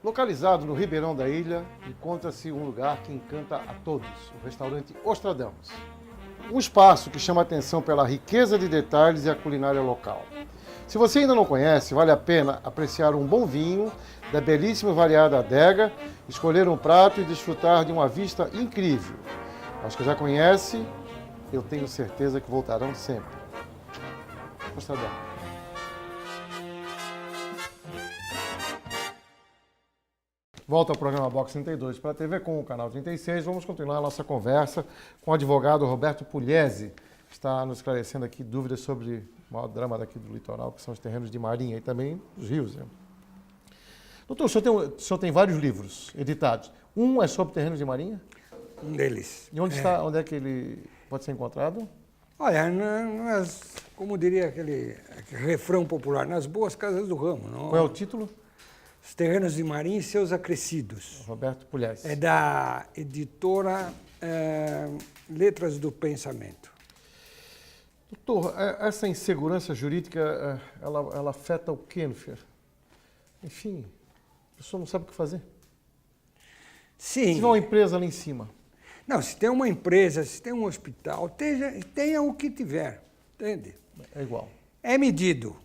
Localizado no Ribeirão da Ilha, encontra-se um lugar que encanta a todos, o restaurante Ostradamus. Um espaço que chama a atenção pela riqueza de detalhes e a culinária local. Se você ainda não conhece, vale a pena apreciar um bom vinho, da belíssima e variada adega, escolher um prato e desfrutar de uma vista incrível. Aos que já conhecem, eu tenho certeza que voltarão sempre. Ostradamus. Volta ao programa Box 32 para a TV com o canal 36. Vamos continuar a nossa conversa com o advogado Roberto Pugliese, que está nos esclarecendo aqui dúvidas sobre o maior drama daqui do litoral, que são os terrenos de marinha e também os rios. Né? Doutor, o senhor tem vários livros editados. Um é sobre terrenos de marinha? Um deles. E onde está? Onde é que ele pode ser encontrado? Olha, como diria aquele refrão popular, nas boas casas do ramo. Não? Qual é o título? Os Terrenos de Marinha e Seus Acrescidos. Roberto Pugliese. É da editora Letras do Pensamento. Doutor, essa insegurança jurídica, ela afeta o quê, no filho? Enfim, a pessoa não sabe o que fazer. Sim. Se tiver uma empresa ali em cima. Não, se tem uma empresa, se tem um hospital, tenha o que tiver, entende? É igual. É medido.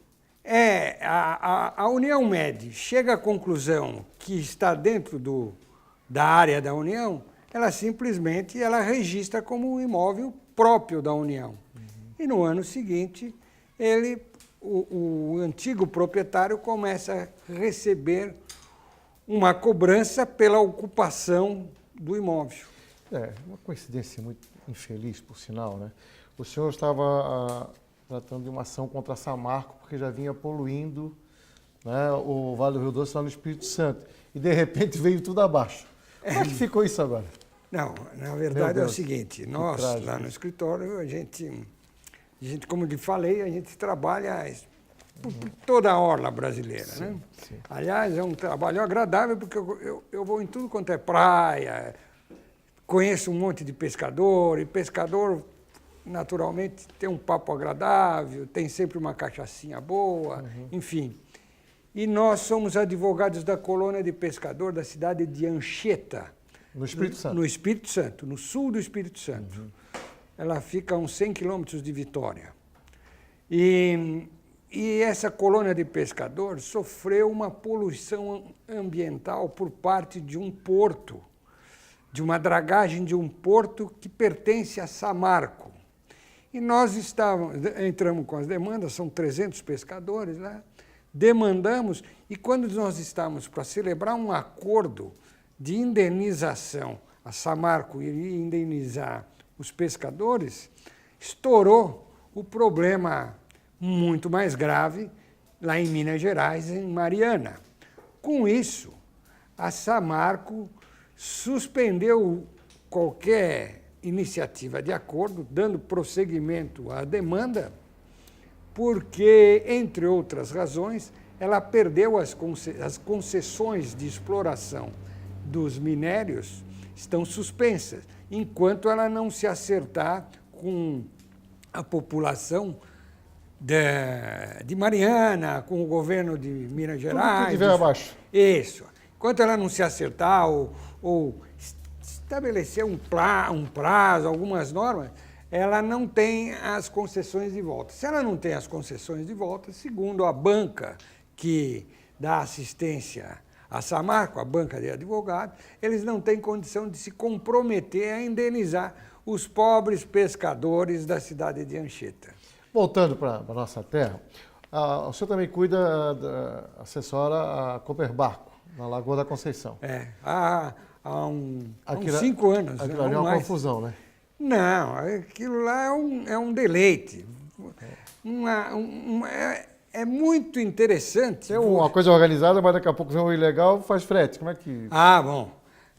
A União mede, chega à conclusão que está dentro da área da União, ela simplesmente registra como um imóvel próprio da União. E no ano seguinte, o antigo proprietário começa a receber uma cobrança pela ocupação do imóvel. É, uma coincidência muito infeliz, por sinal, né? O senhor estava tratando de uma ação contra a Samarco, porque já vinha poluindo, né, o Vale do Rio Doce lá no Espírito Santo. E, de repente, veio tudo abaixo. Como é que ficou isso agora? Não, na verdade é o seguinte, nós, lá no escritório, a gente, como lhe falei, a gente trabalha por toda a orla brasileira, sim, né? Sim. Aliás, é um trabalho agradável, porque eu vou em tudo quanto é praia, conheço um monte de pescador, e pescador, naturalmente, tem um papo agradável, tem sempre uma cachaçinha boa, enfim. E nós somos advogados da colônia de pescador da cidade de Anchieta. No Espírito Santo? No Espírito Santo, no sul do Espírito Santo. Ela fica a uns 100 quilômetros de Vitória. E essa colônia de pescador sofreu uma poluição ambiental por parte de um porto, de uma dragagem de um porto que pertence a Samarco. E nós entramos com as demandas, são 300 pescadores lá, demandamos, e quando nós estávamos para celebrar um acordo de indenização, a Samarco iria indenizar os pescadores, estourou o problema muito mais grave lá em Minas Gerais, em Mariana. Com isso, a Samarco suspendeu qualquer iniciativa de acordo, dando prosseguimento à demanda, porque, entre outras razões, ela perdeu as concessões de exploração dos minérios, estão suspensas, enquanto ela não se acertar com a população de Mariana, com o governo de Minas Gerais. Tudo que tiver abaixo. Isso. Enquanto ela não se acertar ou estabelecer um prazo, algumas normas, ela não tem as concessões de volta. Se ela não tem as concessões de volta, segundo a banca que dá assistência a Samarco, a banca de advogados, eles não têm condição de se comprometer a indenizar os pobres pescadores da cidade de Anchieta. Voltando para a nossa terra, o senhor também assessora a Cooper Barco, na Lagoa da Conceição. Há uns 5 anos. Aquilo ali é uma confusão, né? Não, aquilo lá é um deleite. É muito interessante. É uma coisa organizada, mas daqui a pouco vem o ilegal, faz frete. Como é que... Ah, bom.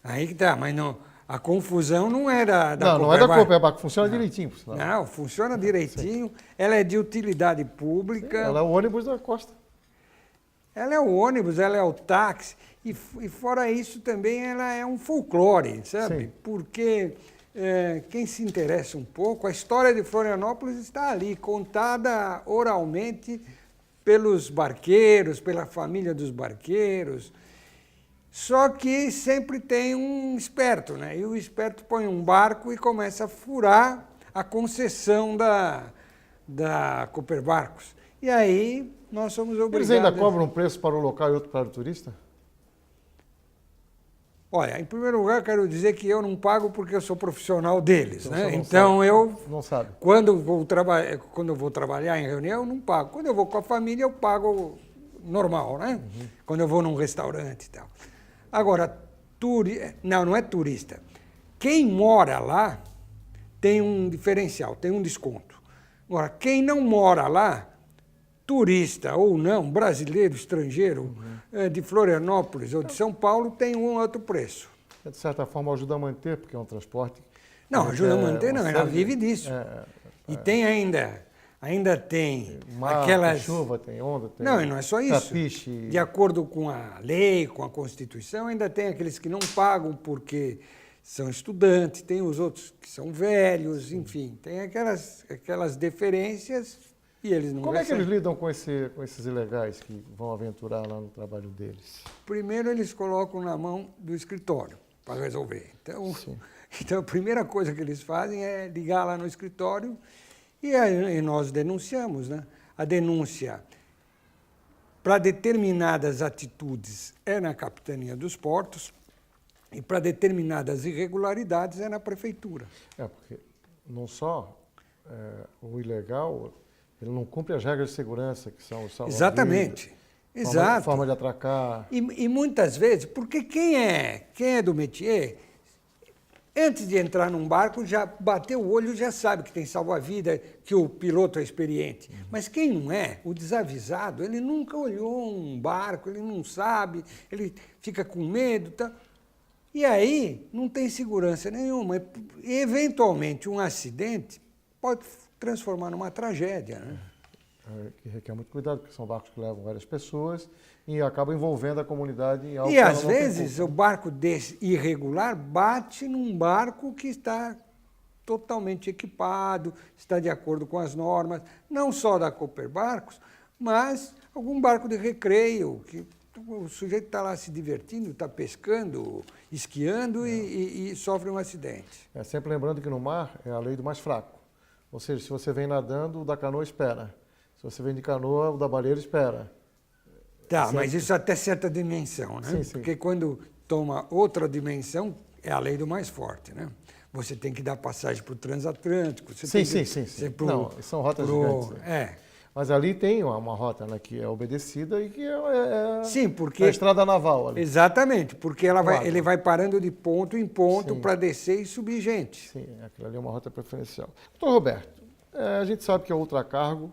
Aí que tá, mas não, a confusão não é da Não, não é da Cooper Barco, funciona direitinho. Por sinal. Não, funciona direitinho. Ela é de utilidade pública. Sim, ela é o ônibus da costa. Ela é o ônibus, ela é o táxi. E fora isso também ela é um folclore, sabe? Sim. Porque quem se interessa um pouco, a história de Florianópolis está ali, contada oralmente pelos barqueiros, pela família dos barqueiros. Só que sempre tem um esperto, né? E o esperto põe um barco e começa a furar a concessão da Coperbarcos. E aí nós somos obrigados... Eles ainda cobram um preço para o local e outro para o turista? Olha, em primeiro lugar, quero dizer que eu não pago porque eu sou profissional deles, Então, né? você não Então sabe. eu, Não sabe. quando eu vou trabalhar em reunião, eu não pago. Quando eu vou com a família, eu pago normal, né? Quando eu vou num restaurante e tal. Agora, não é turista. Quem mora lá tem um diferencial, tem um desconto. Agora, quem não mora lá, turista ou não, brasileiro, estrangeiro, de Florianópolis ou de São Paulo, tem um outro preço. De certa forma ajuda a manter, porque é um transporte... Não, ajuda a manter não, ela vive disso. E tem ainda tem mar, aquelas... tem chuva, tem onda, tem... Não, e não é só isso. Trapiche. De acordo com a lei, com a Constituição, ainda tem aqueles que não pagam porque são estudantes, tem os outros que são velhos, enfim, tem aquelas deferências e eles não Como é que recebem. eles lidam com esses ilegais que vão aventurar lá no trabalho deles? Primeiro eles colocam na mão do escritório para resolver. Então a primeira coisa que eles fazem é ligar lá no escritório e nós denunciamos, né? A denúncia para determinadas atitudes é na Capitania dos Portos e para determinadas irregularidades é na Prefeitura. Porque não só o ilegal, ele não cumpre as regras de segurança, que são os salva-vidas. Exatamente. Exato. Forma de atracar. E muitas vezes, porque quem é do métier, antes de entrar num barco, já bateu o olho, já sabe que tem salva-vida, que o piloto é experiente. Mas quem não é, o desavisado, ele nunca olhou um barco, ele não sabe, ele fica com medo. Tá? E aí não tem segurança nenhuma. E, eventualmente, um acidente pode transformar numa tragédia, né? Que requer muito cuidado, porque são barcos que levam várias pessoas e acabam envolvendo a comunidade em algo E que ela às não tem vezes culpa. o barco desse irregular bate num barco que está totalmente equipado, está de acordo com as normas, não só da Coperbarcos, mas algum barco de recreio, que o sujeito está lá se divertindo, está pescando, esquiando e sofre um acidente. Sempre lembrando que no mar é a lei do mais fraco. Ou seja, se você vem nadando, o da canoa espera. Se você vem de canoa, o da baleeira espera. Tá, mas isso até certa dimensão, né? Sim, sim. Porque quando toma outra dimensão, é a lei do mais forte, né? Você tem que dar passagem para o transatlântico. Você tem Sim. Não, são rotas gigantes. Mas ali tem uma rota, né, que é obedecida e que Sim, porque a estrada naval ali. Exatamente, porque ele vai parando de ponto em ponto para descer e subir gente. Sim, aquilo ali é uma rota preferencial. Doutor Roberto, a gente sabe que a Ultracargo,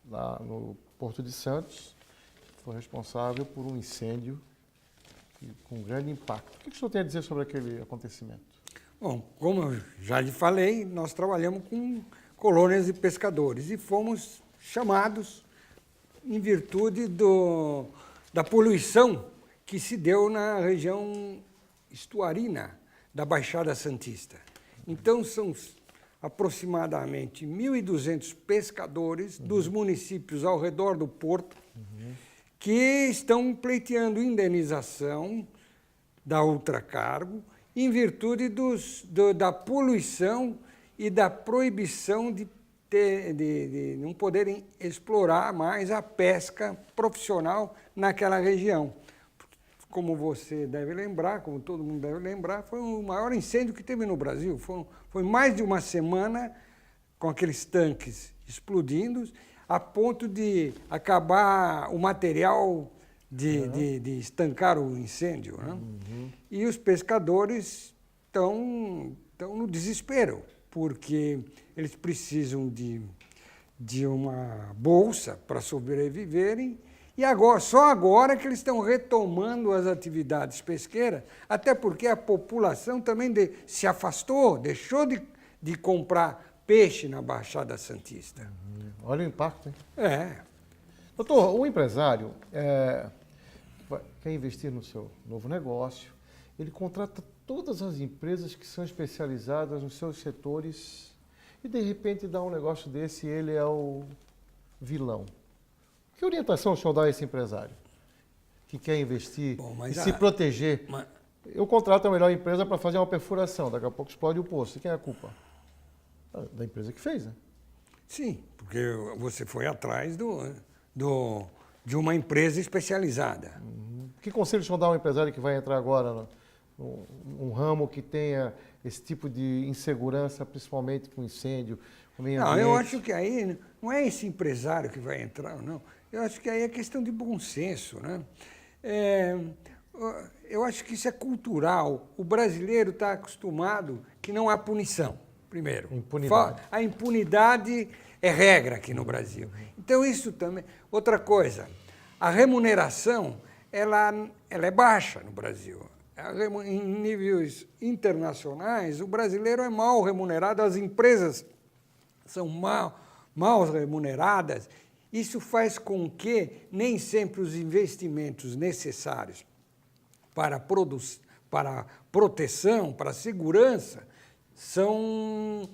lá no Porto de Santos, foi responsável por um incêndio com grande impacto. O que o senhor tem a dizer sobre aquele acontecimento? Bom, como eu já lhe falei, nós trabalhamos com colônias de pescadores e fomos chamados em virtude da poluição que se deu na região estuarina da Baixada Santista. Então, são aproximadamente 1.200 pescadores dos municípios ao redor do porto que estão pleiteando indenização da Ultracargo em virtude da poluição e da proibição de não poderem explorar mais a pesca profissional naquela região. Como você deve lembrar, como todo mundo deve lembrar, foi o maior incêndio que teve no Brasil. Foi mais de uma semana com aqueles tanques explodindo, a ponto de acabar o material de estancar o incêndio. Né? E os pescadores estão no desespero, porque eles precisam de uma bolsa para sobreviverem, e só agora que eles estão retomando as atividades pesqueiras, até porque a população também se afastou, deixou de comprar peixe na Baixada Santista. Olha o impacto, hein? Doutor, o empresário quer investir no seu novo negócio, ele contrata todas as empresas que são especializadas nos seus setores e de repente dá um negócio desse e ele é o vilão. Que orientação o senhor dá a esse empresário que quer investir e se proteger? Eu contrato a melhor empresa para fazer uma perfuração, daqui a pouco explode o poço. E quem é a culpa? Da empresa que fez, né? Sim, porque você foi atrás de uma empresa especializada. Que conselho o senhor dá a um empresário que vai entrar agora num ramo que tenha esse tipo de insegurança, principalmente com incêndio, com meio ambiente? Não, eu acho que aí não é esse empresário que vai entrar, não. Eu acho que aí é questão de bom senso, né? Eu acho que isso é cultural. O brasileiro está acostumado que não há punição, primeiro. Impunidade. A impunidade é regra aqui no Brasil. Então, isso também... Outra coisa, a remuneração, ela é baixa no Brasil. Em níveis internacionais, o brasileiro é mal remunerado, as empresas são mal remuneradas. Isso faz com que nem sempre os investimentos necessários para proteção, para segurança, são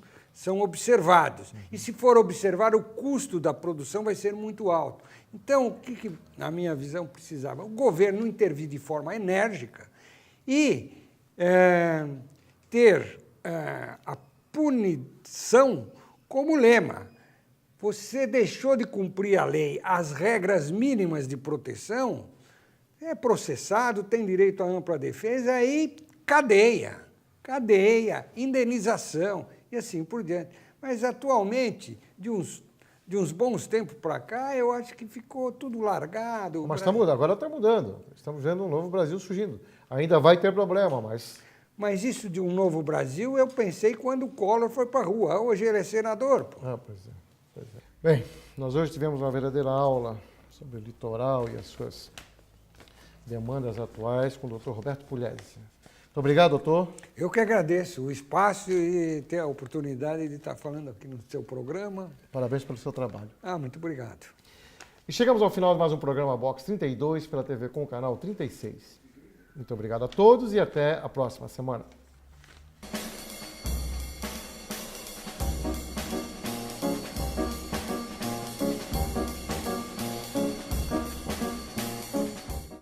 observados. E se for observado, o custo da produção vai ser muito alto. Então, o que na minha visão, precisava? O governo intervir de forma enérgica e ter a punição como lema. Você deixou de cumprir a lei, as regras mínimas de proteção, é processado, tem direito à ampla defesa, aí cadeia, indenização e assim por diante. Mas, atualmente, de uns bons tempos para cá, eu acho que ficou tudo largado. Mas está mudando, agora está mudando. Estamos vendo um novo Brasil surgindo. Ainda vai ter problema, mas... Mas isso de um novo Brasil, eu pensei quando o Collor foi para a rua. Hoje ele é senador. Pô. Pois é. Bem, nós hoje tivemos uma verdadeira aula sobre o litoral e as suas demandas atuais com o Dr. Roberto Pugliese. Muito obrigado, doutor. Eu que agradeço o espaço e ter a oportunidade de estar falando aqui no seu programa. Parabéns pelo seu trabalho. Muito obrigado. E chegamos ao final de mais um programa Box 32 pela TV com o canal 36. Muito obrigado a todos e até a próxima semana.